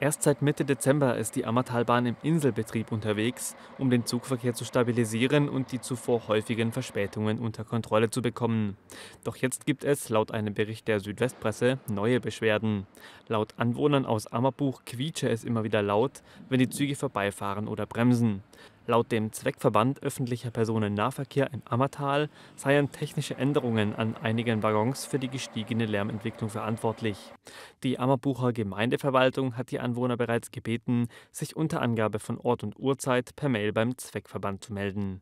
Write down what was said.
Erst seit Mitte Dezember ist die Ammertalbahn im Inselbetrieb unterwegs, um den Zugverkehr zu stabilisieren und die zuvor häufigen Verspätungen unter Kontrolle zu bekommen. Doch jetzt gibt es, laut einem Bericht der Südwestpresse, neue Beschwerden. Laut Anwohnern aus Ammerbuch quietsche es immer wieder laut, wenn die Züge vorbeifahren oder bremsen. Laut dem Zweckverband öffentlicher Personennahverkehr im Ammertal seien technische Änderungen an einigen Waggons für die gestiegene Lärmentwicklung verantwortlich. Die Ammerbucher Gemeindeverwaltung hat die Anwohner bereits gebeten, sich unter Angabe von Ort und Uhrzeit per Mail beim Zweckverband zu melden.